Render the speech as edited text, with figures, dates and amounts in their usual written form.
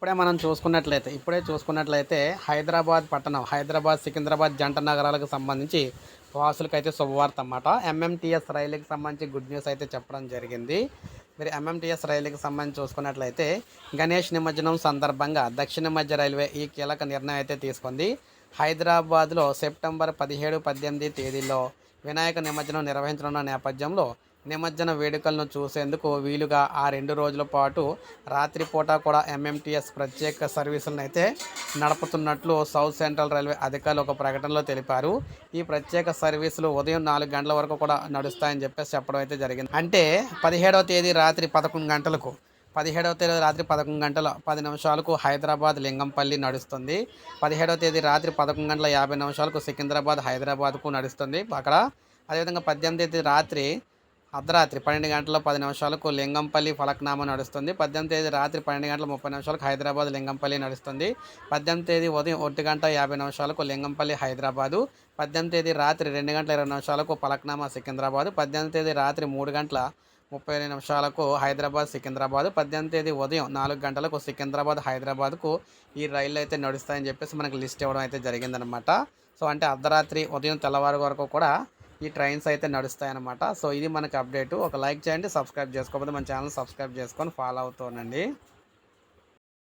ఇప్పుడే చూసుకున్నట్లయితే హైదరాబాద్ పట్టణం, సికింద్రాబాద్ జంట నగరాలకు సంబంధించి వాసులకైతే శుభవార్త అన్నమాట. ఎంఎంటీఎస్ రైలుకి సంబంధించి గుడ్ న్యూస్ అయితే చెప్పడం జరిగింది. మీరు ఎంఎంటీఎస్ రైలుకి సంబంధించి చూసుకున్నట్లయితే గణేష్ నిమజ్జనం సందర్భంగా దక్షిణ మధ్య రైల్వే ఈ కీలక నిర్ణయం అయితే తీసుకుంది. హైదరాబాద్లో సెప్టెంబర్ 17, 18 తేదీల్లో వినాయక నిమజ్జనం నిర్వహించనున్న నేపథ్యంలో నిమజ్జన వేడుకలను చూసేందుకు వీలుగా ఆ 2 రోజుల పాటు రాత్రిపూట కూడా ఎంఎంటీఎస్ ప్రత్యేక సర్వీసులను అయితే నడుపుతున్నట్లు సౌత్ సెంట్రల్ రైల్వే అధికారులు ఒక ప్రకటనలో తెలిపారు. ఈ ప్రత్యేక సర్వీసులు ఉదయం 4 గంటల వరకు కూడా నడుస్తాయని చెప్పడం అయితే జరిగింది. అంటే 17వ తేదీ రాత్రి 11 గంటల 10 నిమిషాలకు హైదరాబాద్ లింగంపల్లి నడుస్తుంది. 17వ తేదీ రాత్రి 11 గంటల 50 నిమిషాలకు సికింద్రాబాద్ హైదరాబాద్కు నడుస్తుంది అక్కడ. అదేవిధంగా 18వ తేదీ అర్ధరాత్రి 12 గంటల 10 నిమిషాలకు లింగంపల్లి ఫలక్నామా నడుస్తుంది. 18వ తేదీ రాత్రి 12 గంటల 30 నిమిషాలకు హైదరాబాద్ లింగంపల్లి నడుస్తుంది. 18వ తేదీ ఉదయం 1 గంట 50 నిమిషాలకు లింగంపల్లి హైదరాబాదు. 18వ తేదీ రాత్రి 2 గంటల 20 నిమిషాలకు ఫలక్నామా సికింద్రాబాదు. 18వ తేదీ రాత్రి 3 గంటల 30 నిమిషాలకు హైదరాబాద్ సికింద్రాబాదు. 18వ తేదీ ఉదయం 4 గంటలకు సికింద్రాబాద్ హైదరాబాద్కు ఈ రైళ్ళు అయితే నడుస్తాయని చెప్పేసి మనకు లిస్ట్ ఇవ్వడం అయితే జరిగిందనమాట. సో అంటే అర్ధరాత్రి ఉదయం తెల్లవారు వరకు కూడా ఈ ట్రైన్స్ అయితే నడుస్తాయన్నమాట. సో ఇది మనకి అప్డేటు. ఒక లైక్ చేయండి, సబ్స్క్రైబ్ చేసుకోకపోతే మన ఛానల్ సబ్స్క్రైబ్ చేసుకొని ఫాలో అవుతూ ఉండండి.